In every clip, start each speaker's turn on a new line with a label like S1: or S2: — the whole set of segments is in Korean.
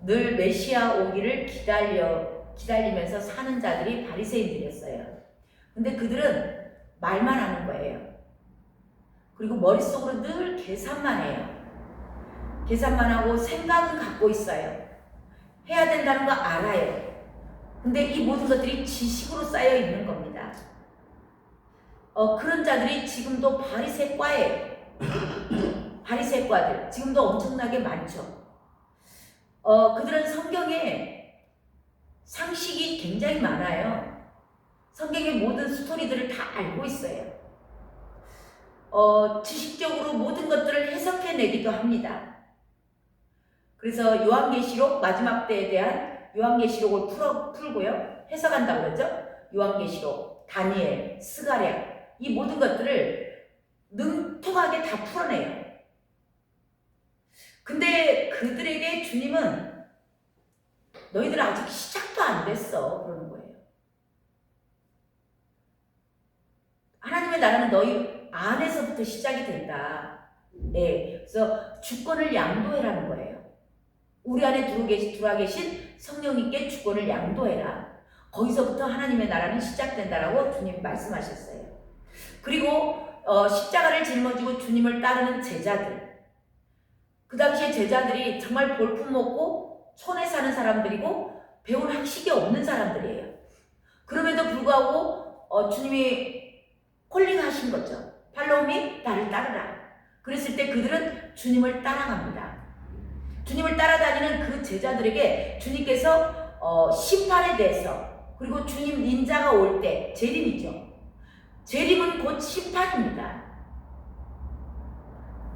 S1: 늘 메시아 오기를 기다리면서 사는 자들이 바리새인들이었어요. 근데 그들은 말만 하는 거예요. 그리고 머릿속으로 늘 계산만 해요. 계산만 하고 생각은 갖고 있어요. 해야 된다는 거 알아요. 근데 이 모든 것들이 지식으로 쌓여 있는 겁니다. 그런 자들이 지금도 바리새과예요. 바리새과들 지금도 엄청나게 많죠. 그들은 성경에 상식이 굉장히 많아요. 성경의 모든 스토리들을 다 알고 있어요. 지식적으로 모든 것들을 해석해내기도 합니다. 그래서 요한계시록 마지막 때에 대한 요한계시록을 풀고요. 해석한다고 그러죠. 요한계시록, 다니엘, 스가랴 이 모든 것들을 능통하게 다 풀어내요. 근데 그들에게 주님은 너희들 아직 시작도 안 됐어 그러는 거예요. 하나님의 나라는 너희 안에서부터 시작이 된다. 네, 그래서 주권을 양도해라는 거예요. 우리 안에 들어와 계신 성령님께 주권을 양도해라. 거기서부터 하나님의 나라는 시작된다라고 주님 말씀하셨어요. 그리고 십자가를 짊어지고 주님을 따르는 제자들, 그 당시에 제자들이 정말 볼품먹고 촌에 사는 사람들이고 배운 학식이 없는 사람들이에요. 그럼에도 불구하고 주님이 콜링하신 거죠. 팔로우미, 나를 따르라. 그랬을 때 그들은 주님을 따라갑니다. 주님을 따라다니는 그 제자들에게 주님께서 심판에 대해서, 그리고 주님 인자가 올 때, 재림이죠. 재림은 곧 심판입니다.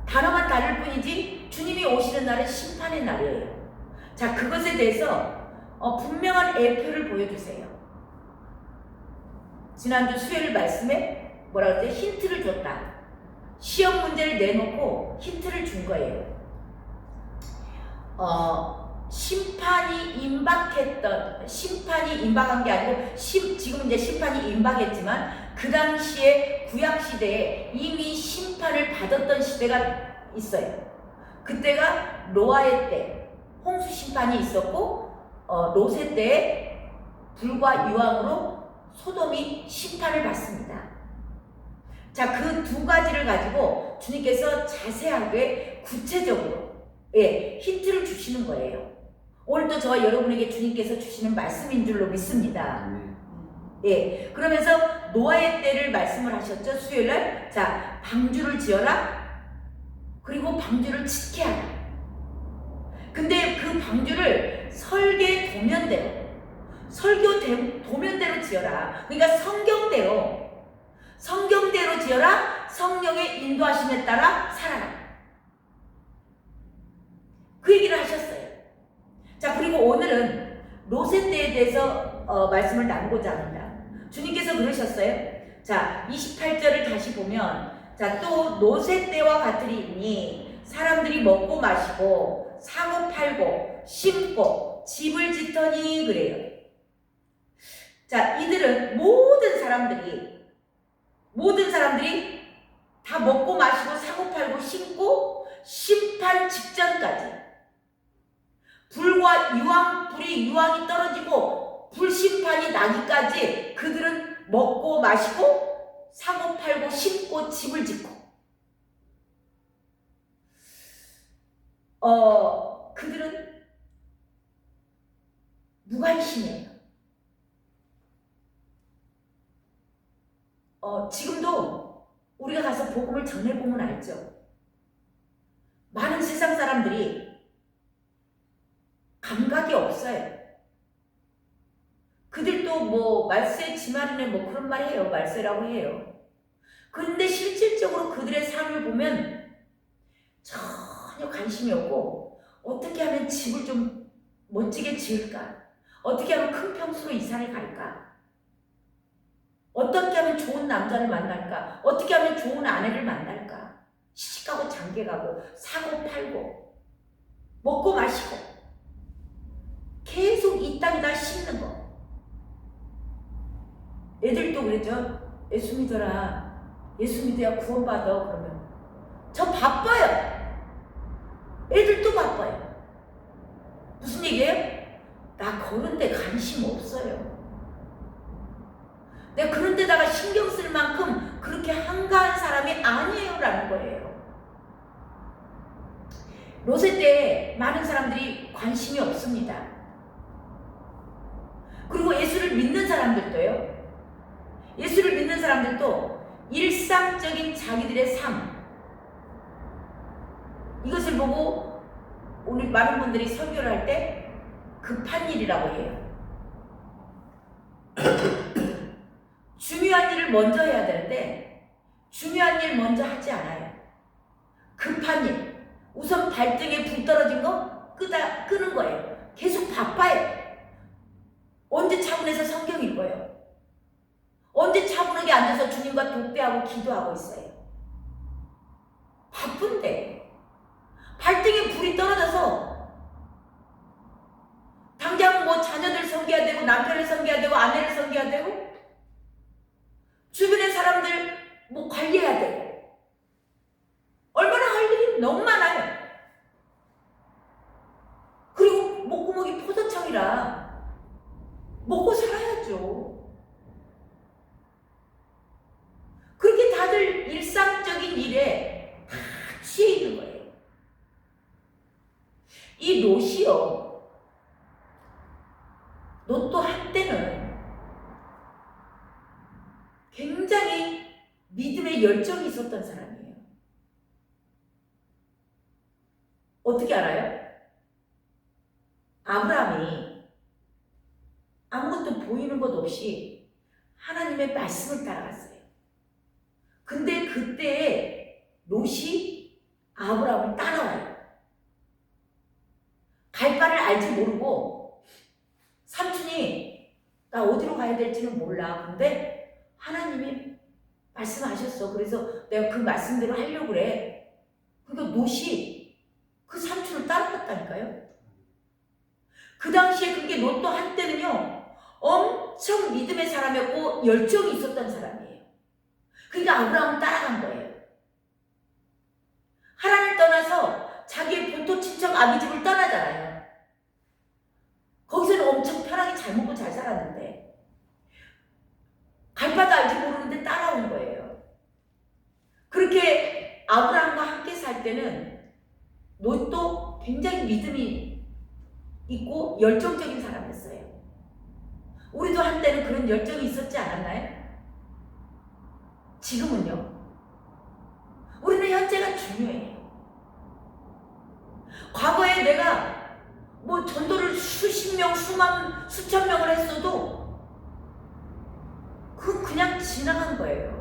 S1: 단어만 다를 뿐이지 주님이 오시는 날은 심판의 날이에요. 자, 그것에 대해서 분명한 애표를 보여주세요. 지난주 수요일 말씀에 뭐라 그랬지? 힌트를 줬다. 시험 문제를 내놓고 힌트를 준 거예요. 심판이 임박한 게 아니고 지금 이제 심판이 임박했지만 그 당시에 구약 시대에 이미 심판을 받았던 시대가 있어요. 그때가 노아의 때 홍수 심판이 있었고 롯의 때에 불과 유황으로 소돔이 심판을 받습니다. 자, 그 두 가지를 가지고 주님께서 자세하게 구체적으로 힌트를 주시는 거예요. 오늘도 저와 여러분에게 주님께서 주시는 말씀인 줄로 믿습니다. 그러면서 노아의 때를 말씀을 하셨죠. 수요일날. 자, 방주를 지어라. 그리고 방주를 짓게 하라. 근데 그 방주를 설계 도면대로 지어라. 그러니까 성경대로 지어라. 성령의 인도하심에 따라 살아라. 그 얘기를 하셨어요. 자, 그리고 오늘은 롯의 때에 대해서 말씀을 나누고자 합니다. 주님께서 그러셨어요. 자, 28절을 다시 보면, 자, 또 롯의 때와 같으리니 사람들이 먹고 마시고 사고 팔고 심고 집을 짓더니 그래요. 자, 이들은 모든 사람들이 다 먹고 마시고 사고 팔고 심고 심판 직전까지 불이 유황이 떨어지고 불심판이 나기까지 그들은 먹고 마시고 사고 팔고 심고 집을 짓고 그들은 무관심해요. 지금도 우리가 가서 복음을 전해보면 알죠. 많은 세상 사람들이 감각이 없어요. 그들도 뭐 말세 지말이네 뭐 그런 말 해요. 말세라고 해요. 그런데 실질적으로 그들의 삶을 보면 전혀 관심이 없고, 어떻게 하면 집을 좀 멋지게 지을까? 어떻게 하면 큰 평수로 이사를 갈까? 어떻게 하면 좋은 남자를 만날까? 어떻게 하면 좋은 아내를 만날까? 시집가고 장가가고 사고 팔고 먹고 마시고 계속 이 땅에다 심는 거. 애들도 그러죠. 예수 믿어라. 예수 믿어야 구원받아. 그러면 저 바빠요. 애들도 바빠요. 무슨 얘기예요? 그런 데 관심 없어요. 내가 그런 데다가 신경 쓸 만큼 그렇게 한가한 사람이 아니에요 라는 거예요. 롯의 때에 많은 사람들이 관심이 없습니다. 그리고 예수를 믿는 사람들도요. 예수를 믿는 사람들도 일상적인 자기들의 삶, 이것을 보고 오늘 많은 분들이 설교를 할 때 급한 일이라고 해요. 중요한 일을 먼저 해야 되는데 중요한 일 먼저 하지 않아요. 급한 일, 우선 발등에 불 떨어진 거 끄는 거예요. 계속 바빠요. 언제 차분해서 성경 읽어요? 언제 차분하게 앉아서 주님과 독대하고 기도하고 있어요? 바쁜데 발등에 불이 떨어져서 당장 뭐 자녀들 섬겨야 되고 남편을 섬겨야 되고 아내를 섬겨야 되고 주변의 사람들 뭐 관리해야 되고 얼마나 할 일이 너무 많아요. 그리고 목구멍이 포도청이라 먹고 살아야죠. 그렇게 다들 일상적인 일에 다 취해 있는 거예요. 이 롯이요. 롯도 한때는 굉장히 믿음의 열정이 있었던 사람이에요. 어떻게 알아요? 아브라함이 아무것도 보이는 것 없이 하나님의 말씀을 따라갔어요. 근데 그때 롯이 아브라함을 따라와요. 갈 바를 알지 모르고 삼촌이 나 어디로 가야 될지는 몰라. 근데 하나님이 말씀하셨어. 그래서 내가 그 말씀대로 하려고 그래. 그러니까 롯이 그 삼촌을 따라갔다니까요. 그 당시에 그게 롯도 한때는요 엄청 믿음의 사람이었고 열정이 있었던 사람이에요. 그러니까 아브라함을 따라간 거예요. 하나님을 떠나서 자기의 본토 친척 아비집을 떠나잖아요. 거기서는 엄청 편하게 잘 먹고 잘 살았는데 갈 바도 알지 모르는데 따라온 거예요. 그렇게 아브라함과 함께 살 때는 롯도 굉장히 믿음이 있고 열정적인 사람이었어요. 우리도 한때는 그런 열정이 있었지 않았나요? 지금은요? 우리는 현재가 중요해요. 과거에 내가 뭐 전도를 수십 명, 수천 명을 했어도 그건 그냥 지나간 거예요.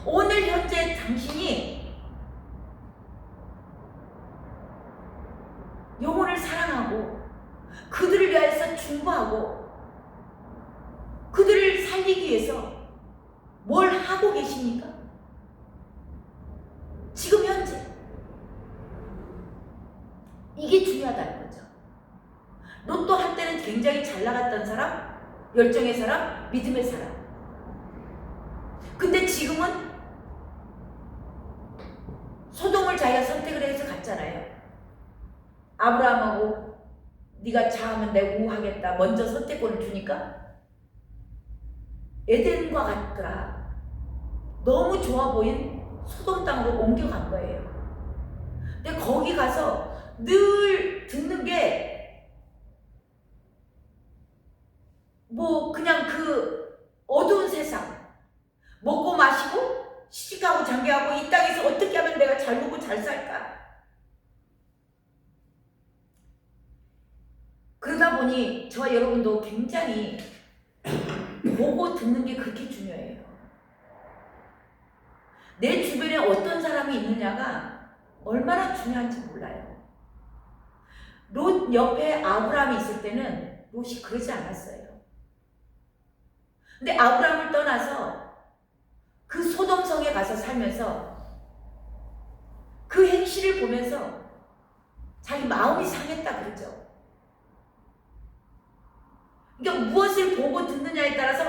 S1: 오늘 현재 당신이 영혼을 사랑하고 그들을 위해서 중보하고 그들을 살리기 위해서 뭘 하고 계십니까? 지금 현재 이게 중요하다는 거죠. 롯도 한때는 굉장히 잘 나갔던 사람, 열정의 사람, 믿음의 사람. 근데 지금은 소돔을 자기가 선택을 해서 갔잖아요. 아브라함하고 네가 자하면 내가 우하겠다 먼저 선택권을 주니까 에덴과 같더라. 너무 좋아 보인 소돔 땅으로 옮겨간 거예요. 근데 거기 가서 늘 듣는 게 뭐 그냥 그 어두운 세상 먹고 마시고 시집가고 장가가고 이 땅에서 어떻게 하면 내가 잘 먹고 잘 살까. 그러다 보니 저와 여러분도 굉장히 보고 듣는 게 그렇게 중요해요. 내 주변에 어떤 사람이 있느냐가 얼마나 중요한지 몰라요. 롯 옆에 아브라함이 있을 때는 롯이 그러지 않았어요. 근데 아브라함을 떠나서 그 소돔성에 가서 살면서 그 행실을 보면서 자기 마음이 상했다 그러죠. 그러니까 무엇을 보고 듣느냐에 따라서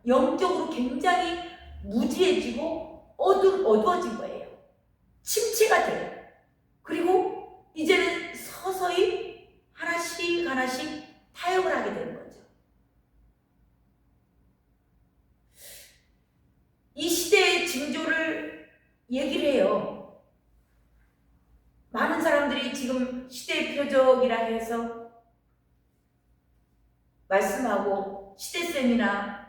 S1: 영적으로 굉장히 무지해지고 어두워진 거예요. 침체가 돼요. 그리고 이제는 서서히 하나씩 시대의 표적이라 해서 말씀하고 시대쌤이나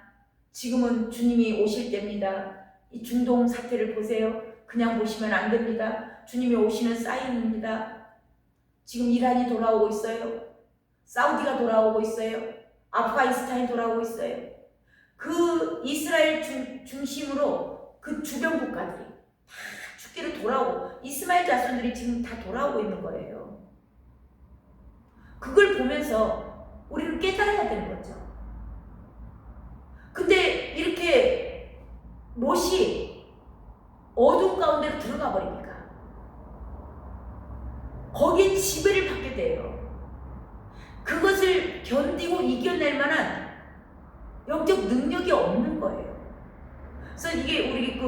S1: 지금은 주님이 오실 때입니다. 이 중동 사태를 보세요. 그냥 보시면 안 됩니다. 주님이 오시는 사인입니다. 지금 이란이 돌아오고 있어요. 사우디가 돌아오고 있어요. 아프가니스탄이 돌아오고 있어요. 그 이스라엘 중심으로 그 주변 국가들이 다 죽기로 돌아오고 이스마엘 자손들이 지금 다 돌아오고 있는 거예요. 그걸 보면서 우리는 깨달아야 되는 거죠. 근데 이렇게 롯이 어둠 가운데로 들어가 버리니까 거기에 지배를 받게 돼요. 그것을 견디고 이겨낼 만한 영적 능력이 없는 거예요. 그래서 이게 우리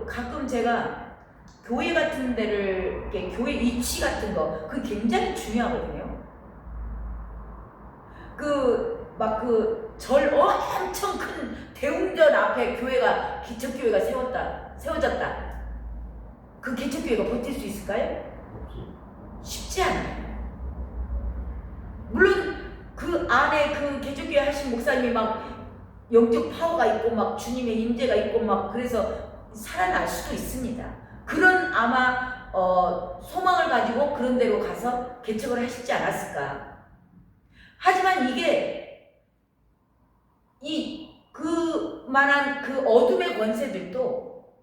S1: 가끔 제가 교회 같은 데를 교회 위치 같은 거 그 굉장히 중요하거든요. 절 엄청 큰 대웅전 앞에 교회가 개척교회가 세워졌다. 그 개척교회가 버틸 수 있을까요? 쉽지 않아요. 물론 그 안에 그 개척교회 하신 목사님이 막 영적 파워가 있고 막 주님의 임재가 있고 막 그래서 살아날 수도 있습니다. 그런 아마 소망을 가지고 그런 데로 가서 개척을 하시지 않았을까. 하지만 이게 그만한 그 어둠의 권세들도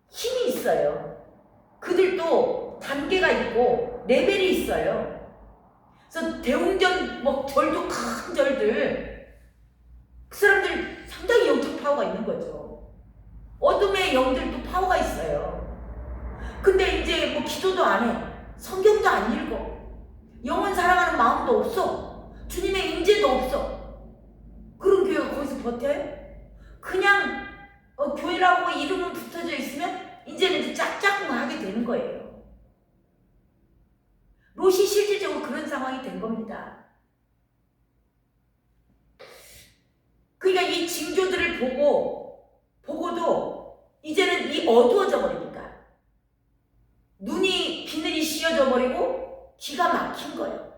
S1: 힘이 있어요. 그들도 단계가 있고 레벨이 있어요. 그래서 대웅전 절도 큰 절들 그 사람들 상당히 영적 파워가 있는 거죠. 어둠의 영들도 파워가 있어요. 근데 이제 기도도 안 해. 성경도 안 읽어. 영혼 사랑하는 마음도 없어. 주님의 임재도 없어. 그런 교회가 거기서 버텨요? 그냥 교회라고 이름은 붙어져 있으면 이제는 짝짝꿍하게 되는 거예요. 롯이 실질적으로 그런 상황이 된 겁니다. 그러니까 이 징조들을 보고도 이제는 이 어두워져 버리니까 비늘이 씌어져 버리고 기가 막힌 거예요.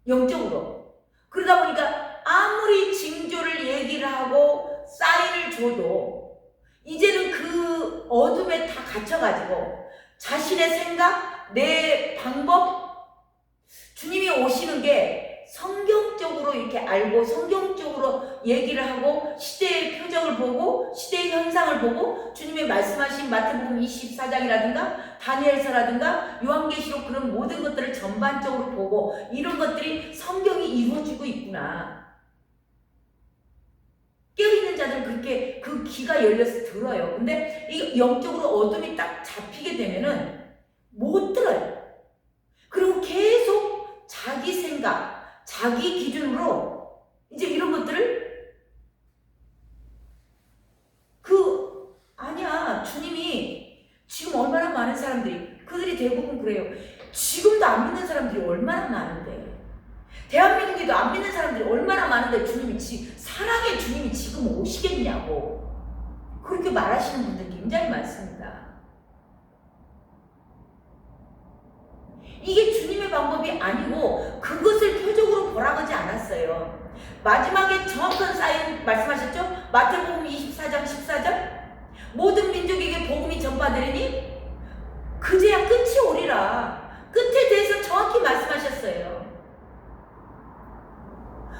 S1: 영적으로. 그러다 보니까 아무리 징조를 얘기를 하고 사인을 줘도 이제는 그 어둠에 다 갇혀가지고 자신의 생각, 내 방법, 주님이 오시는 게 성경적으로 이렇게 알고 성경적으로 얘기를 하고 시대의 표적을 보고 시대의 현상을 보고 주님이 말씀하신 마태복음 24장이라든가 다니엘서라든가 요한계시록 그런 모든 것들을 전반적으로 보고 이런 것들이 성경이 이루어지고 있구나. 깨어있는 자들은 그렇게 그 귀가 열려서 들어요. 근데 이 영적으로 어둠이 딱 잡히게 되면은 못 들어요. 그리고 계속 자기 생각, 자기 기준으로 이제 이런 것들을 아니야. 주님이 지금 얼마나 많은 사람들이 그들이 대부분 그래요. 지금도 안 믿는 사람들이 얼마나 많은데 대한민국에도 안 믿는 사람들이 얼마나 많은데 사랑의 주님이 지금 오시겠냐고 그렇게 말하시는 분들 굉장히 많습니다. 이게 주님의 방법이 아니고 그것을 표적으로 보라고 하지 않았어요. 마지막에 정확한 사인 말씀하셨죠? 마태복음 24장 14절 모든 민족에게 복음이 전파되리니 그제야 끝이 오리라. 끝에 대해서 정확히 말씀하셨어요.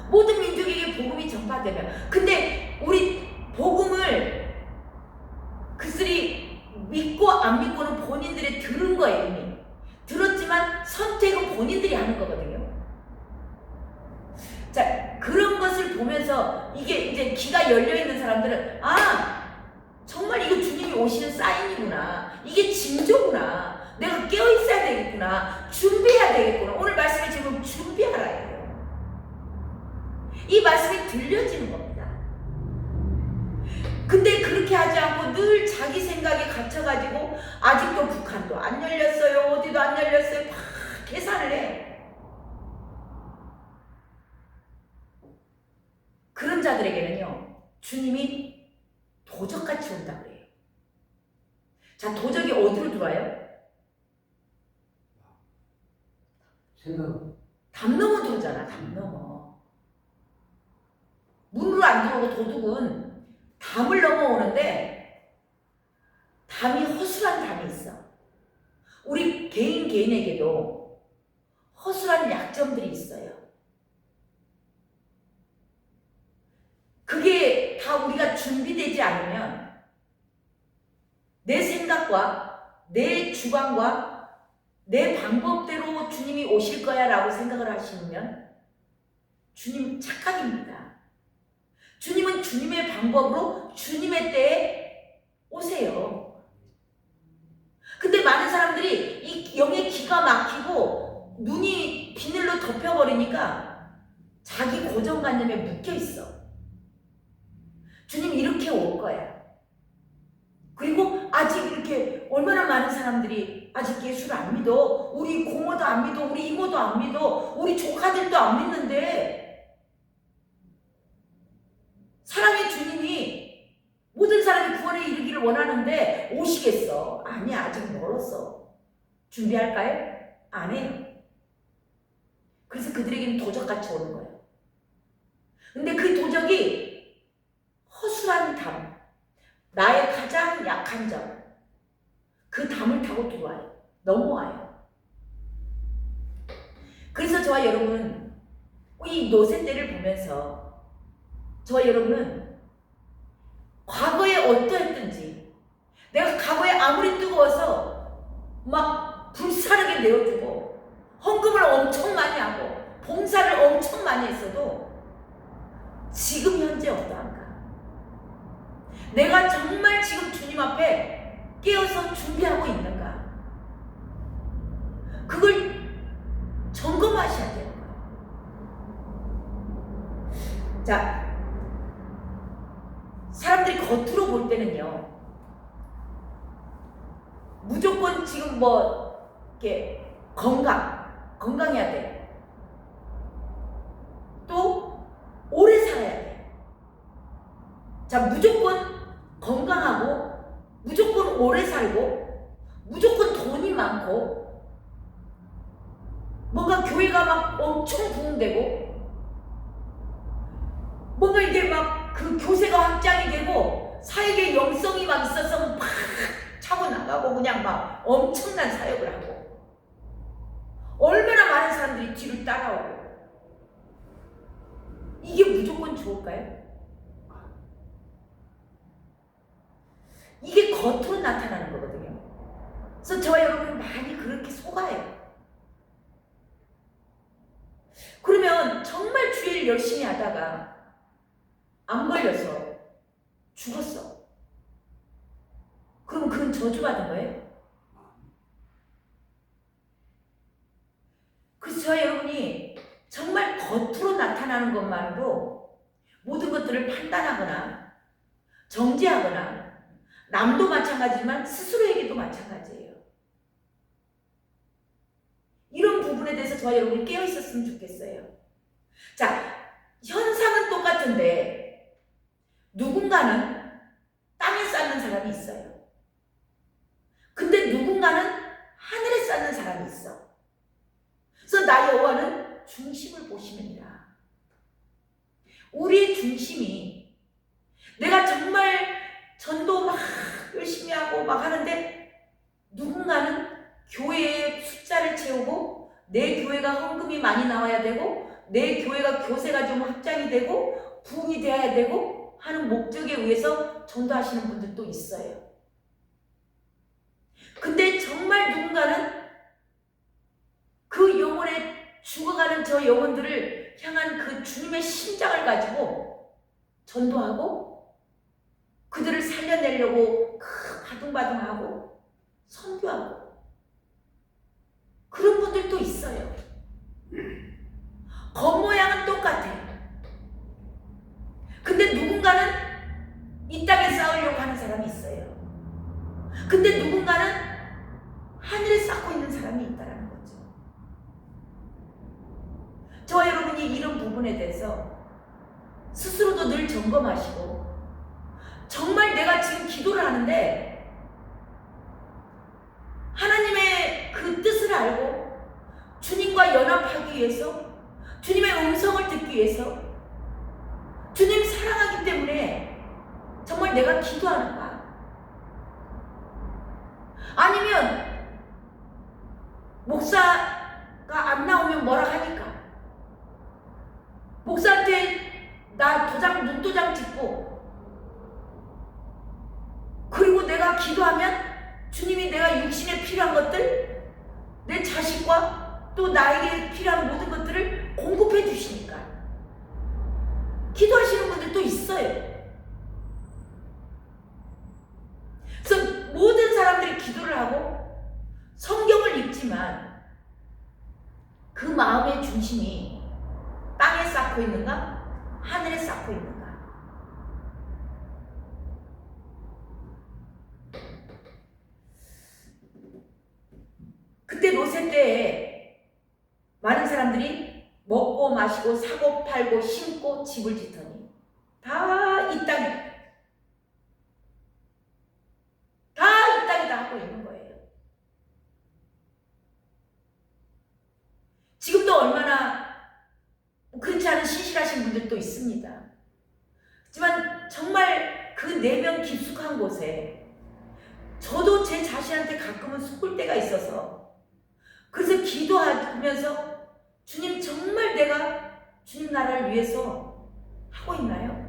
S1: 모든 민족에게 복음이 전파되면. 근데 우리 복음을 그들이 믿고 안 믿고는 본인들이 들은 거예요. 이미 들었지만 선택은 본인들이 하는 거거든요. 자, 그런 것을 보면서 이게 이제 귀가 열려있는 사람들은 정말 이거 주님이 오시는 사인이구나. 이게 징조구나. 내가 깨어있어야 되겠구나. 준비해야 되겠구나. 오늘 말씀을 지금 준비하라 해요. 이 말씀이 들려지는 겁니다. 근데 그렇게 하지 않고 늘 자기 생각에 갇혀가지고 아직도 북한도 안 열렸어요. 어디도 안 열렸어요. 막 계산을 해. 그런 자들에게는요. 주님이 도적같이 온다고 그래요. 자, 도적이 어디로 들어와요? 담 넘어 들어오잖아. 담 넘어. 문으로 안 들어오고 도둑은 담을 넘어오는데 담이 허술한 담이 있어. 우리 개인에게도 허술한 약점들이 있어요. 그게 다 우리가 준비되지 않으면 내 생각과 내 주관과 내 방법대로 주님이 오실 거야 라고 생각을 하시면 주님 착각입니다. 주님은 주님의 방법으로 주님의 때에 오세요. 근데 많은 사람들이 이 영의 기가 막히고 눈이 비늘로 덮여버리니까 자기 고정관념에 묶여있어. 주님 이렇게 올 거야. 그리고 아직 이렇게 얼마나 많은 사람들이 아직 예수를 안 믿어. 우리 고모도 안 믿어. 우리 이모도 안 믿어. 우리 조카들도 안 믿는데 사랑의 주님이 모든 사람이 구원에 이르기를 원하는데 오시겠어? 아니, 아직 멀었어. 준비할까요? 안 해요. 그래서 그들에게는 도적같이 오는 거예요. 근데 그 도적이 허술한 담, 나의 가장 약한 점, 그 담을 타고 들어와요. 넘어와요. 그래서 저와 여러분은 이 노새 때를 보면서 저와 여러분은 과거에 어떠했든지 내가 과거에 아무리 뜨거워서 막 불사르게 내어주고 헌금을 엄청 많이 하고 봉사를 엄청 많이 했어도 지금 현재 어떠한가? 내가 정말 지금 주님 앞에 깨어서 준비하고 있는가? 그걸 점검하셔야 돼요. 자, 사람들이 겉으로 볼 때는요, 무조건 지금 이렇게 건강해야 돼. 또 오래 살아야 돼. 자, 무조건 건강하고, 무조건 오래 살고, 무조건 돈이 많고, 뭔가 교회가 막 엄청 부흥되고, 뭔가 이게 막 그 교세가 확장이 되고, 사역의 영성이 막 있어서 막 차고 나가고, 그냥 막 엄청난 사역을 하고, 얼마나 많은 사람들이 뒤를 따라오고, 이게 무조건 좋을까요? 이게 겉으로 나타나는 거거든요. 그래서 저와 여러분은 많이 그렇게 속아요. 그러면 정말 주일 열심히 하다가 안 걸려서 죽었어. 그럼 그건 저주받은 거예요? 그래서 저와 여러분이 정말 겉으로 나타나는 것만으로 모든 것들을 판단하거나 정죄하거나, 남도 마찬가지지만 스스로에게도 마찬가지예요. 이런 부분에 대해서 저와 여러분이 깨어 있었으면 좋겠어요. 자, 현상은 똑같은데 누군가는 땅에 쌓는 사람이 있어요. 근데 누군가는 하늘에 쌓는 사람이 있어. 그래서 나 여호와는 중심을 보시느니라. 우리의 중심이, 내가 정말 전도 막 열심히 하고 막 하는데 누군가는 교회의 숫자를 채우고, 내 교회가 헌금이 많이 나와야 되고, 내 교회가 교세가 좀 확장이 되고 부흥이 돼야 되고 하는 목적에 의해서 전도하시는 분들도 있어요. 근데 정말 누군가는 그 영혼에 죽어가는 저 영혼들을 향한 그 주님의 심장을 가지고 전도하고 그들을 살려내려고 바둥바둥하고 선교하고 그런 분들도 있어요. 겉모양은 똑같아요. 근데 누군가는 이 땅에 쌓으려고 하는 사람이 있어요. 근데 누군가는 하늘에 쌓고 있는 사람이 있다는 거죠. 저와 여러분이 이런 부분에 대해서 스스로도 늘 점검하시고, 정말 내가 지금 기도를 하는데 하나님의 그 뜻을 알고 주님과 연합 위해서, 주님의 음성을 듣기 위해서, 주님 사랑하기 때문에 정말 내가 기도하는가? 아니면 목사가 안 나오면 뭐라 하니까 목사한테 나 눈도장 찍고, 그리고 내가 기도하면 주님이 내가 육신에 필요한 것들, 내 자식과 또 나에게 필요한 모든 것들을 공급해 주시니까 기도하시는 분들도 있어요. 그래서 모든 사람들이 기도를 하고 성경을 읽지만 그 마음의 중심이 땅에 쌓고 있는가? 하늘에 쌓고 있는가? 그때 롯의 때에 많은 사람들이 먹고 마시고 사고 팔고 심고 집을 짓더니 다 이 땅에 다 하고 있는 거예요. 지금도 얼마나 그렇지 않은 신실하신 분들도 있습니다. 하지만 정말 그 내면 깊숙한 곳에 저도 제 자신한테 가끔은 속을 때가 있어서, 그래서 기도하면서 주님, 정말 내가 주님 나라를 위해서 하고 있나요?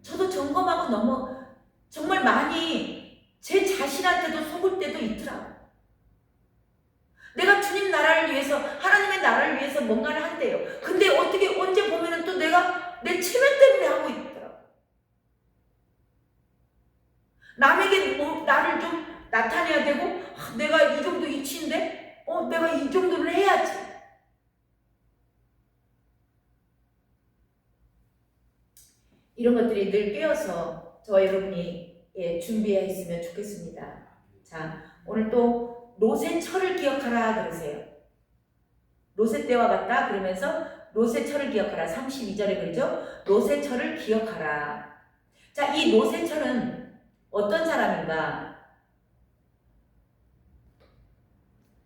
S1: 저도 점검하고 정말 많이 제 자신한테도 속을 때도 있더라고요. 내가 주님 나라를 위해서, 하나님의 나라를 위해서 뭔가를 한대요. 근데 어떻게 언제 보면은 또 내가 내 체면 때문에 하고 있더라고요. 남에게 나를 좀 나타내야 되고, 내가 이 정도 이치인데 내가 이 정도는 해야지. 이런 것들이 늘 깨어서 저와 여러분이 준비했으면 좋겠습니다. 자, 오늘 또 롯의 철을 기억하라 그러세요. 롯의 때와 같다 그러면서 롯의 철을 기억하라. 32절에 그러죠. 롯의 철을 기억하라. 자, 이 롯의 철은 어떤 사람인가?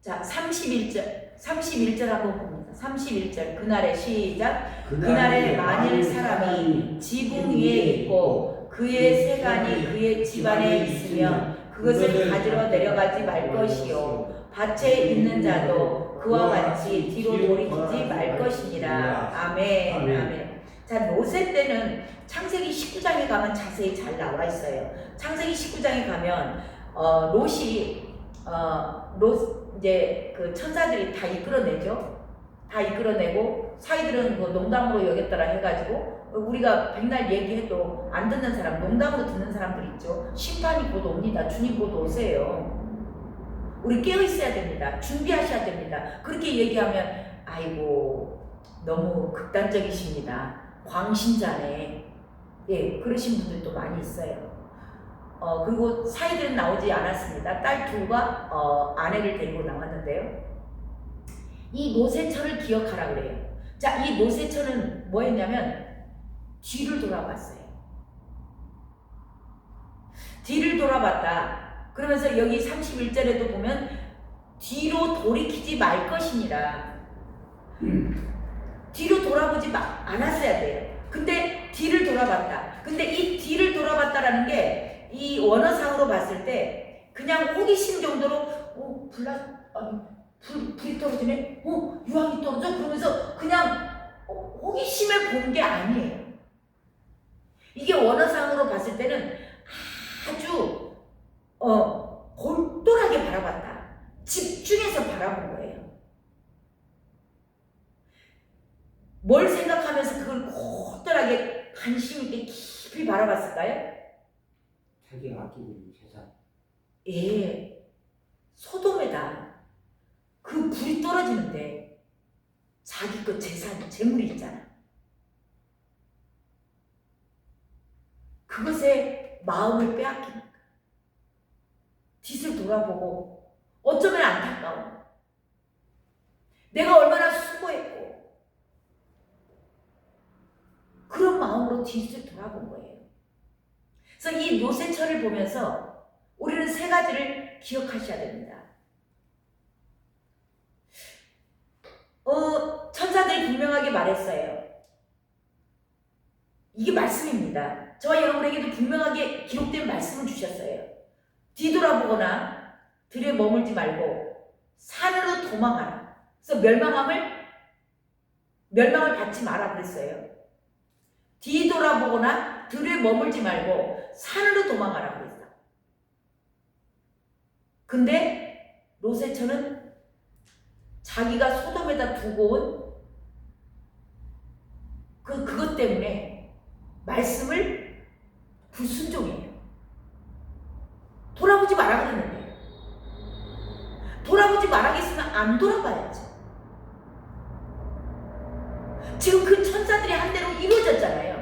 S1: 자, 31절 한번 봅니다. 31절. 그날의 시작. 그날에 만일 사람이 지붕 위에 있고 그의 세간이 그의 집안에 있으면 그것을 가지러 내려가지 말 것이요 밭에 있는 자도 그와 같이 뒤로 돌이키지 말 것이니라. 아멘. 아멘. 자, 롯의 때는 창세기 19장에 가면 자세히 잘 나와 있어요. 창세기 19장에 가면 롯이 이제 그 천사들이 다 이끌어내죠. 다 이끌어내고 사이들은 뭐 농담으로 여겼더라 해가지고, 우리가 백날 얘기해도 안 듣는 사람, 농담으로 듣는 사람들 있죠. 심판이 곧 옵니다. 주님 곧 오세요. 우리 깨어 있어야 됩니다. 준비하셔야 됩니다. 그렇게 얘기하면 아이고 너무 극단적이십니다. 광신자네. 예, 그러신 분들도 많이 있어요. 그리고 사이들은 나오지 않았습니다. 딸 둘과 아내를 데리고 나왔는데요. 이 롯의 철을 기억하라 그래요. 자, 이 롯의 철은 뭐 했냐면 뒤를 돌아봤어요. 뒤를 돌아봤다. 그러면서 여기 31절에도 보면 뒤로 돌이키지 말 것이니라. 뒤로 돌아보지 않았어야 돼요. 근데 뒤를 돌아봤다. 근데 이 뒤를 돌아봤다라는 게 이 원어상으로 봤을 때 그냥 호기심 정도로 불이 떨어지네? 유황이 떨어져? 그러면서 그냥 호기심을 본 게 아니에요. 이게 원어상으로 봤을 때는 아주 골똘하게 바라봤다. 집중해서 바라본 거예요. 뭘 생각하면서 그걸 골똘하게 관심 있게 깊이 바라봤을까요?
S2: 자기가 아끼고 있는 재산.
S1: 예, 소돔에다 그 불이 떨어지는데 자기 그 재산, 재물이 있잖아. 그것에 마음을 빼앗기니까 뒤를 돌아보고, 어쩌면 안타까워. 내가 얼마나 수고했고, 그런 마음으로 뒤를 돌아본 거예요. 그래서 이 롯의 철을 보면서 우리는 세 가지를 기억하셔야 됩니다. 분명하게 말했어요. 이게 말씀입니다. 저와 여러분에게도 분명하게 기록된 말씀을 주셨어요. 뒤돌아보거나 들에 머물지 말고 산으로 도망하라. 그래서 멸망을 받지 마라 그랬어요. 뒤돌아보거나 들에 머물지 말고 산으로 도망하라 그랬어요. 근데 롯의 자기가 소돔에다 두고 온 그것 때문에 말씀을 불순종해요. 돌아보지 마라 그랬는데 돌아보지 말라겠으면 안 돌아봐야죠. 지금 그 천사들이 한 대로 이루어졌잖아요.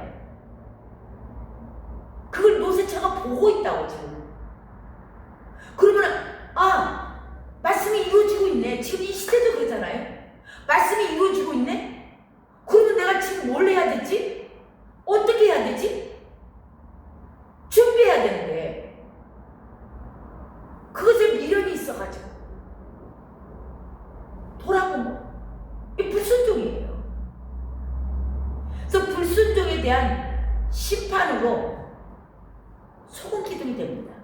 S1: 그걸 롯의 처가 보고 있다고 지금. 그러면 말씀이 이루어지고 있네. 지금 이 시대도 그러잖아요. 말씀이 이루어지고 있네. 그러면 내가 지금 뭘 해야 되지? 어떻게 해야 되지? 준비해야 되는데 그것에 미련이 있어가지고 돌아본 거. 이 불순종이에요. 그래서 불순종에 대한 심판으로 소금 기둥이 됩니다.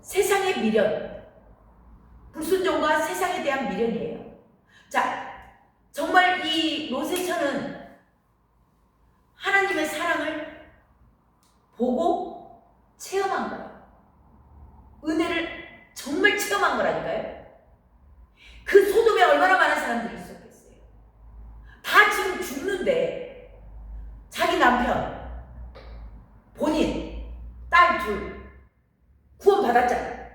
S1: 세상의 미련, 불순종과 세상에 대한 미련이에요. 자, 정말 이 롯의 처는 하나님의 사랑을 보고 체험한 거예요. 은혜를 정말 체험한 거라니까요. 그 소돔에 얼마나 많은 사람들이 있었겠어요. 다 지금 죽는데 자기 남편, 본인, 딸 둘 구원받았잖아요.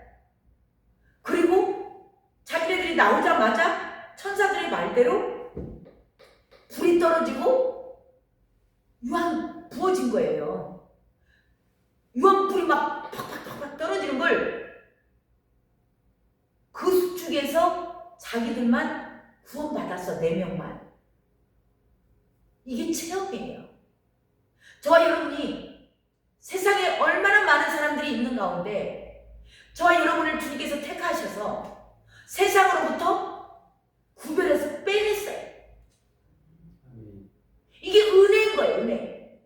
S1: 그리고 자기네들이 나오자마자 천사들의 말대로 불이 떨어지고 유황 부어진 거예요. 유황불이 막 팍팍팍팍 떨어지는 걸 그 수축에서 자기들만 구원받았어. 4명만. 이게 체험이에요. 저와 여러분이 세상에 얼마나 많은 사람들이 있는 가운데 저와 여러분을 주님께서 택하셔서 세상으로부터 구별해서 빼냈어요. 이게 은혜인 거예요. 은혜.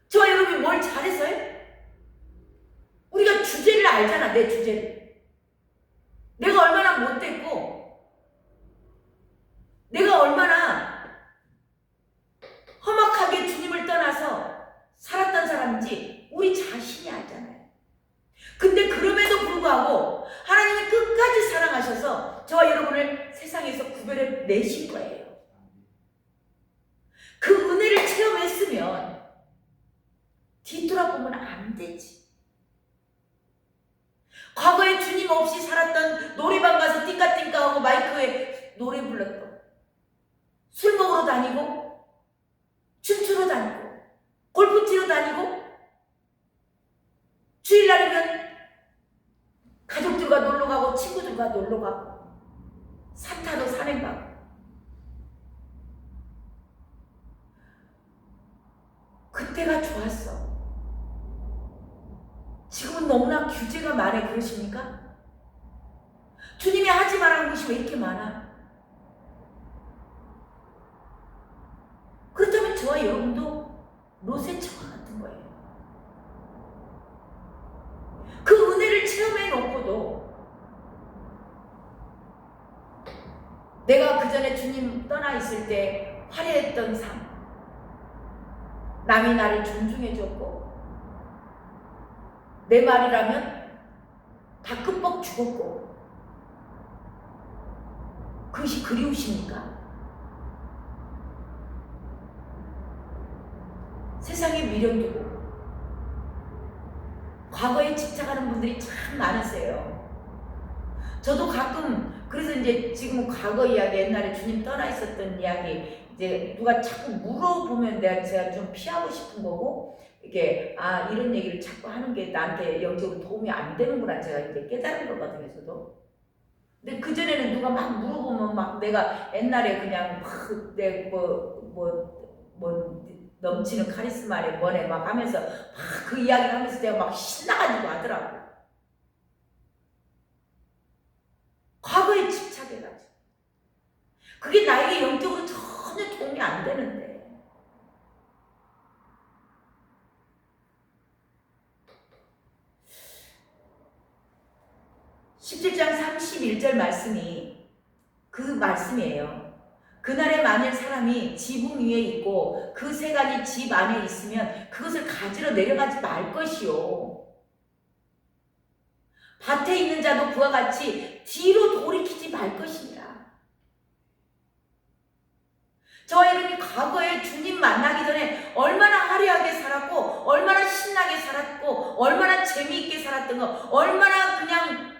S1: 저와 여러분이 뭘 잘해서요? 우리가 주제를 알잖아. 내 주제를. 내가 얼마나 못됐고 내가 얼마나 험악하게 주님을 떠나서 살았던 사람인지 우리 자신이 알잖아요. 근데 그럼에도 불구하고 하나님이 끝까지 사랑하셔서 저와 여러분을 세상에서 구별해 내신 거예요. 그 은혜를 체험했으면 뒤돌아보면 안 되지. 과거에 주님 없이 살았던 노래방 가서 띵까띵까하고 마이크에 노래 불렀던 술 먹으러 다니고 춤추러 다니고 골프 치러 다니고 주일날이면 가족들과 놀러가고 친구들과 놀러가고 산 타러 산행 가고 그때가 좋았어. 지금은 너무나 규제가 많아. 그러십니까? 주님이 하지 말라는 것이 왜 이렇게 많아? 그렇다면 저와 여러분도 롯의 처가 같은 거예요. 그 은혜를 체험해 놓고도 내가 그 전에 주님 떠나 있을 때 화려했던 삶, 남이 나를 존중해줬고 내 말이라면 다 끝뻑 죽었고 그것이 그리우십니까? 세상에 미련 두고 과거에 집착하는 분들이 참 많으세요. 저도 가끔 그래서 이제 지금은 과거 이야기, 옛날에 주님 떠나 있었던 이야기 이제 누가 자꾸 물어보면 제가 좀 피하고 싶은 거고 이게 이런 얘기를 자꾸 하는 게 나한테 영적으로 도움이 안 되는구나 제가 이제 깨달은 거거든요. 저도. 근데 그 전에는 누가 막 물어보면 막 내가 옛날에 그냥 막 내 넘치는 카리스마에 뭐네 막 하면서 막 그 이야기를 하면서 내가 막 신나가지고 하더라고. 과거에 집착해가지고 그게 나에게 영적으로 전혀 도움이 안 되는데. 17장 31절 말씀이 그 말씀이에요. 그날에 만일 사람이 지붕 위에 있고 그 새간이 집 안에 있으면 그것을 가지러 내려가지 말 것이요. 밭에 있는 자도 그와 같이 뒤로 돌이키지 말 것이니라. 저와 여러분이 과거에 주님 만나기 전에 얼마나 화려하게 살았고, 얼마나 신나게 살았고, 얼마나 재미있게 살았던 거, 얼마나 그냥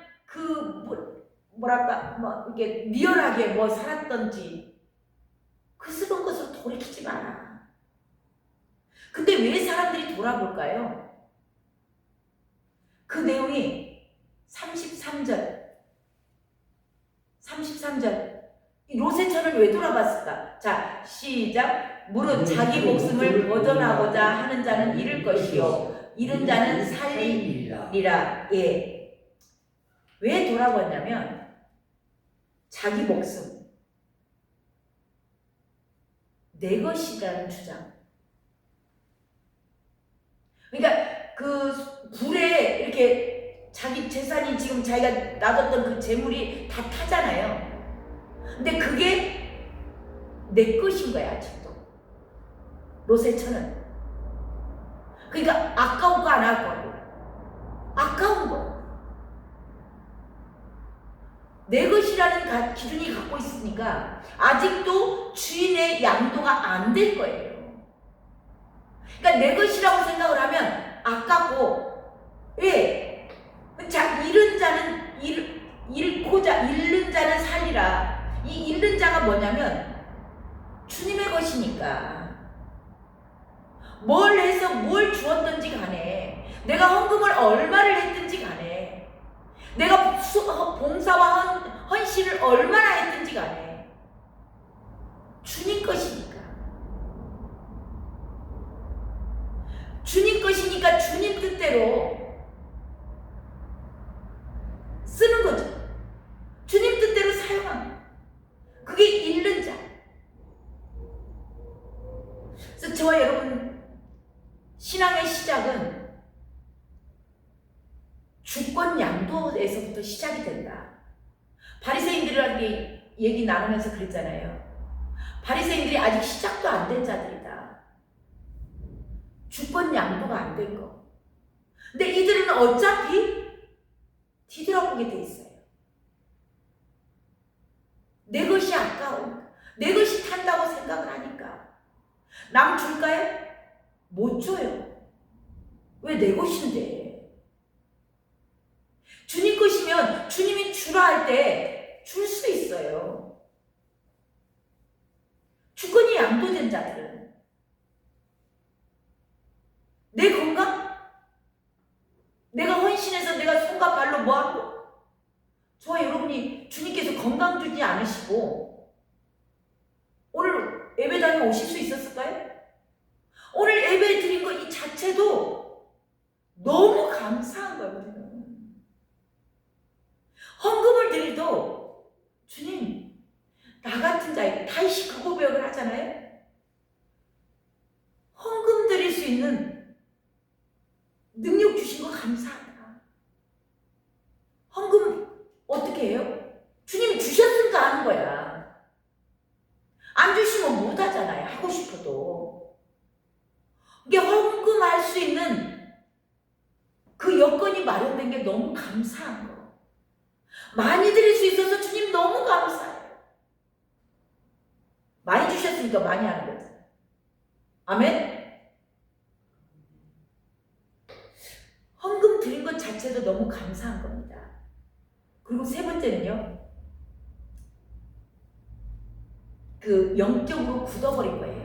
S1: 이렇게 리얼하게 살았던지, 그 쓰던 것으로 돌이키지 마라. 근데 왜 사람들이 돌아볼까요? 그 내용이 33절. 롯의 왜 돌아봤을까? 자, 시작. 무릇 자기 목숨을 보존하고자 하는 자는 잃을 것이요 잃은 자는 살리리라. 예. 왜 돌아봤냐면 자기 목숨, 내 것이라는 주장. 그러니까 그 불에 이렇게 자기 재산이 지금 자기가 놔뒀던 그 재물이 다 타잖아요. 근데 그게 내 것인 거야, 아직도. 롯의 처는. 그러니까 아까운 거 안 아까운 거. 아까운 거. 내 것이라는 기준이 갖고 있으니까 아직도 주인의 양도가 안 될 거예요. 그러니까 내 것이라고 생각을 하면 아깝고, 왜? 자, 잃은 자는 잃는 자는 살리라. 이 잃는 자가 뭐냐면 주님의 것이니까 뭘 해서 뭘 주었든지 간에, 내가 헌금을 얼마를 했든지 간에, 내가 봉사와 헌신을 얼마나 했든지 간에 주님 것이니까. 주님 것이니까 주님 뜻대로 쓰는 거죠. 주님 뜻대로 사용합니다. 그게 잃는 자. 그래서 저와 여러분 신앙의 시작은 주권 양도에서부터 시작이 된다. 바리새인들이라는 게 얘기 나누면서 그랬잖아요. 바리새인들이 아직 시작도 안 된 자들이다. 주권 양도가 안 된 거. 근데 이들은 어차피 뒤돌아보게 돼 있어요. 내 것이 아까운, 내 것이 탄다고 생각을 하니까. 남 줄까요? 못 줘요. 왜 내 것인데? 주님 것이면 주님이 주라 할 때 줄 수 있어요. 주권이 양도된 자들은. 내 건강? 내가 헌신해서 내가 손과 발로 뭐하고? 저와 여러분이 주님께서 건강 주지 않으시고 오늘 예배당에 오실 수 있었을까요? 오늘 예배 드린 것 이 자체도 너무 감사한 거예요. 우리는 헌금을 드리도 주님, 나 같은 자에게, 다윗이 그 고백을 하잖아요. 헌금 드릴 수 있는 능력 주신 거 감사하다. 헌금 어떻게 해요? 주님이 주셨으니까 하는 거야. 안 주시면 못 하잖아요. 하고 싶어도. 이게 헌금할 수 있는 그 여건이 마련된 게 너무 감사한 거. 많이 드릴 수 있어서 주님 너무 감사해요. 많이 주셨으니까 많이 하는 거죠. 아멘? 헌금 드린 것 자체도 너무 감사한 겁니다. 그리고 세 번째는요, 그 영적으로 굳어버린 거예요.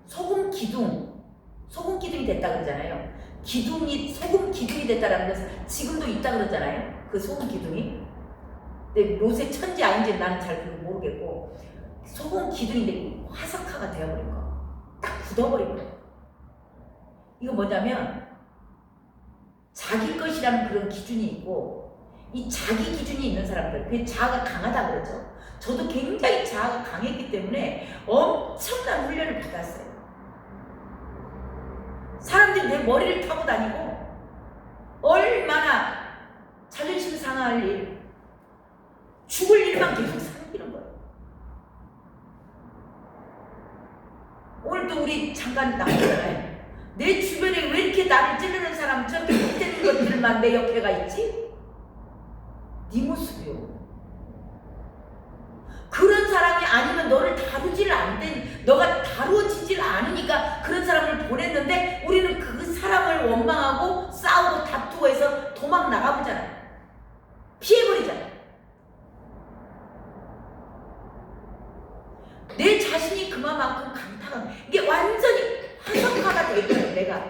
S1: 소금 기둥이 됐다 그러잖아요. 소금 기둥이 됐다라는 것은 지금도 있다 그러잖아요. 그 소금 기둥이. 근데 롯의 천지 아닌지 나는 잘 모르겠고, 소금 기둥인데 화석화가 되어버린 거. 딱 굳어버린 거. 이거 뭐냐면 자기 것이라는 그런 기준이 있고, 이 자기 기준이 있는 사람들, 그게 자아가 강하다 그러죠. 저도 굉장히 자아가 강했기 때문에 엄청난 훈련을 받았어요. 사람들이 내 머리를 타고 다니고 얼마나 자존심 상할 일, 죽을 일만 계속 생기는 거예요. 오늘도 우리 잠깐 나오잖아요. 내 주변에 왜 이렇게 나를 찌르는 사람, 저렇게 못되는 것들만 내 옆에가 있지? 네 모습이요. 그런 사람이 아니면 너를 다루질 않는, 너가 다루어지질 않으니까 그런 사람을 보냈는데 우리는 그 사람을 원망하고 싸우고 다투고 해서 도망 나가보잖아요. 피해버리잖아요. 내 자신이 그만큼 강타가, 이게 완전히 화석화가 돼 있거든요. 내가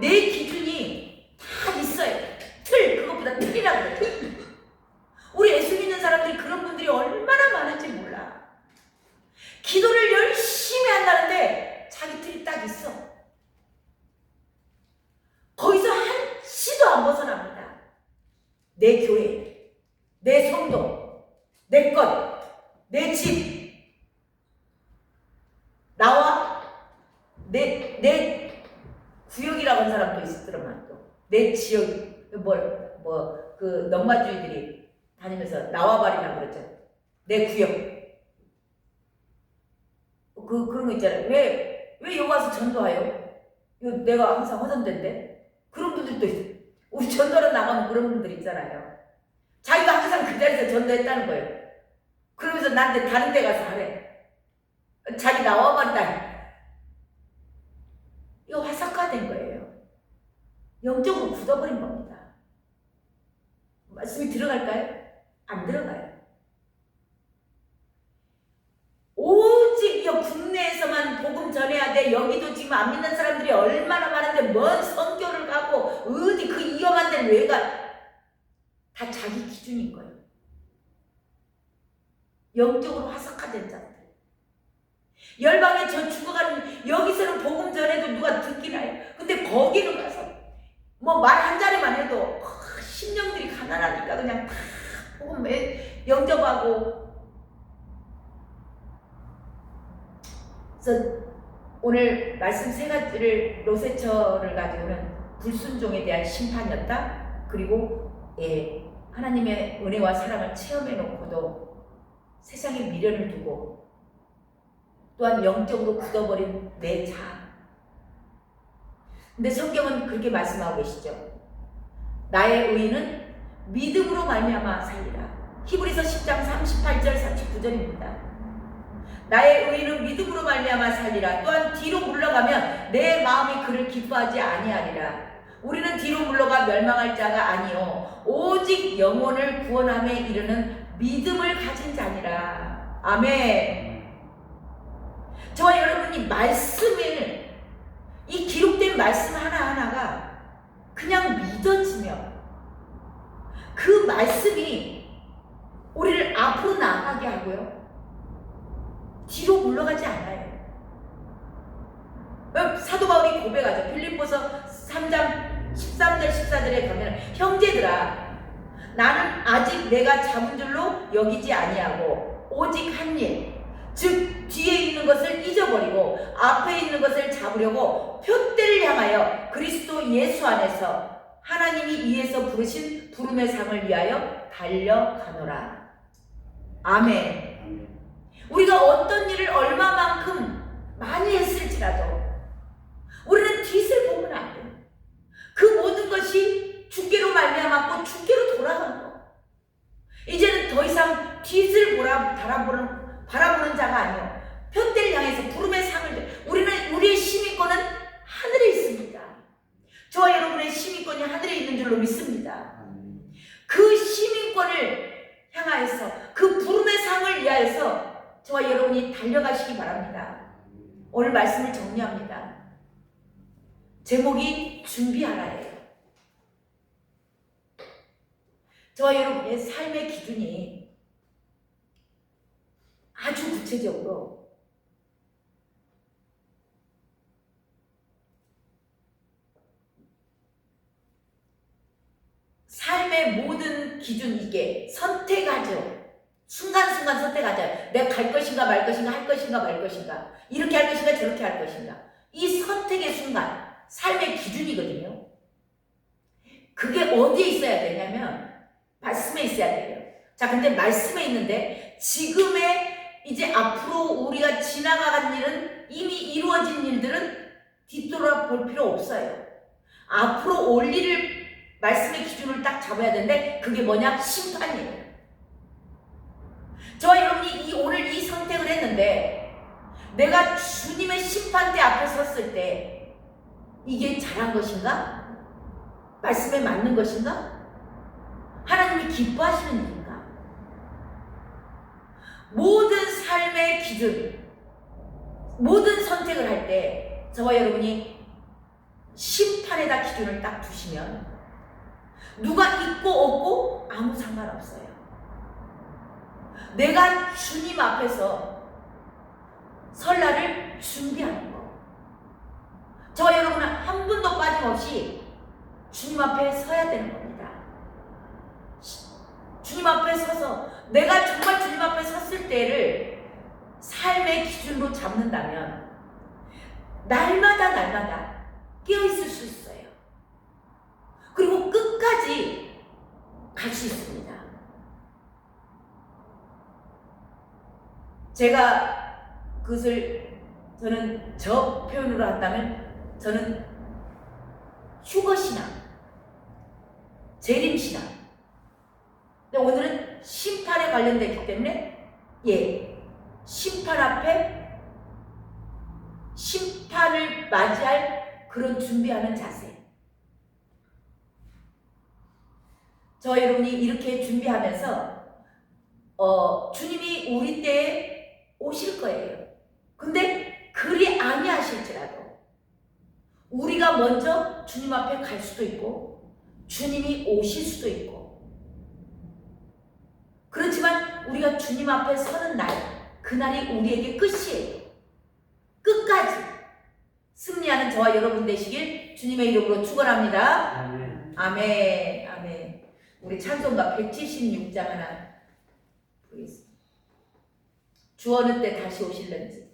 S1: 내 기준이 다 있어요. 틀, 그것보다 틀이라고 그러죠. 우리 예수 믿는 사람들이 그런 분들이 얼마나 많은지 몰라. 기도를 열심히 한다는데 자기 틀이 딱 있어. 거기서 한치도 안 벗어납니다. 내 교회, 내 성도, 내 것, 내 집, 나와 내 구역이라고 하는 사람도 있더만 또 내 지역, 그 넉마주의들이 다니면서 나와바리라고 그러죠. 내 구역. 그런 거 있잖아요. 왜 여기 와서 전도해요? 이거 내가 항상 허전된데? 그런 분들도 있어요. 우리 전도로 나가면 그런 분들 있잖아요. 자기가 항상 그 자리에서 전도했다는 거예요. 그러면서 나한테 다른 데 가서 하래. 자기 나와봤다. 이거 화석화된 거예요. 영적으로 굳어버린 겁니다. 말씀이 들어갈까요? 안 들어가요. 오직 국내에서만 복음 전해야 돼. 여기도 지금 안 믿는 사람들이 얼마나 많은데 먼 선교를 가고 어디 그 위험한 데를 왜 가? 다 자기 기준인 거예요. 영적으로 화석화된 자들. 열방에 저 죽어가는, 여기서는 복음 전해도 누가 듣기나요? 근데 거기는 가서 뭐 말 한 자리만 해도 심령들이 가난하니까 그냥 다 복음 영접하고. 그래서 오늘 말씀 세 가지를, 로세처를 가지고는 불순종에 대한 심판이었다. 그리고 하나님의 은혜와 사랑을 체험해 놓고도 세상에 미련을 두고, 또한 영적으로 굳어버린 내 자아. 근데 성경은 그렇게 말씀하고 계시죠. 나의 의인은 믿음으로 말미암아 살리라. 히브리서 10장 38절 39절입니다. 나의 의인은 믿음으로 말미암아 살리라. 또한 뒤로 물러가면 내 마음이 그를 기뻐하지 아니하리라. 우리는 뒤로 물러가 멸망할 자가 아니요 오직 영혼을 구원함에 이르는 믿음을 가진 자니라. 아멘. 저와 여러분이 말씀을, 이 기록된 말씀 하나하나가 그냥 믿어지면 그 말씀이 우리를 앞으로 나아가게 하고요, 뒤로 물러가지 않아요. 사도 바울이 고백하죠. 빌립보서 3장 13절 14절에 가면, 형제들아 나는 아직 내가 잡은 줄로 여기지 아니하고 오직 한 일, 즉 뒤에 있는 것을 잊어버리고 앞에 있는 것을 잡으려고 표대를 향하여 그리스도 예수 안에서 하나님이 위에서 부르신 부름의 상을 위하여 달려가노라. 아멘. 우리가 어떤 일을 얼마만큼 많이 했을지라도 우리는 뒤를 보면 안 돼요. 그 모든 것이 주께로 말미암았고 주께로 돌아간 거. 이제는 더 이상 뒤를 바라보는 자가 아니요 표대를 향해서 부름의 상을, 우리의 시민권은 하늘에 있습니다. 저와 여러분의 시민권이 하늘에 있는 줄로 믿습니다. 그 시민권을 향하여서, 그 부름의 상을 위하여서 저와 여러분이 달려가시기 바랍니다. 오늘 말씀을 정리합니다. 제목이 준비하라예요. 저와 여러분의 삶의 기준이 아주 구체적으로 삶의 모든 기준 이게 선택하죠. 순간순간 선택하죠. 내가 갈 것인가 말 것인가 할 것인가 말 것인가 이렇게 할 것인가 저렇게 할 것인가 이 선택의 순간 삶의 기준이거든요. 그게 어디에 있어야 되냐면 말씀에 있어야 돼요. 자, 근데 말씀에 있는데 지금의 이제 앞으로 우리가 지나간 일은 이미 이루어진 일들은 뒤돌아볼 필요 없어요. 앞으로 올 일을 말씀의 기준을 딱 잡아야 되는데 그게 뭐냐? 심판이에요. 저와 여러분이 오늘 이 선택을 했는데 내가 주님의 심판대 앞에 섰을 때 이게 잘한 것인가? 말씀에 맞는 것인가? 하나님이 기뻐하시는 일인가? 모든 삶의 기준, 모든 선택을 할 때 저와 여러분이 심판에다 기준을 딱 두시면 누가 있고 없고 아무 상관없어요. 내가 주님 앞에서 설날을 준비하는 거. 저와 여러분은 한 분도 빠짐없이 주님 앞에 서야 되는 겁니다. 주님 앞에 서서 내가 정말 주님 앞에 섰을 때를 삶의 기준으로 잡는다면 날마다 깨어있을 수 있어요. 그리고 끝까지 갈 수 있습니다. 제가 그것을 저는 저 표현으로 한다면 저는 휴거신앙, 재림신앙. 근데 오늘은 심판에 관련되기 때문에 심판 앞에 심판을 맞이할 그런 준비하는 자세. 저 여러분이 이렇게 준비하면서 주님이 우리 때에 오실 거예요. 근데 그리 아니하실지라도 우리가 먼저 주님 앞에 갈 수도 있고 주님이 오실 수도 있고 그렇지만 우리가 주님 앞에 서는 날 그날이 우리에게 끝이에요. 끝까지 승리하는 저와 여러분 되시길 주님의 이름으로 축원합니다.
S2: 아멘.
S1: 아멘. 아멘. 우리 찬송가 176장 하나 보겠습니다. 주 어느 때 다시 오실는지.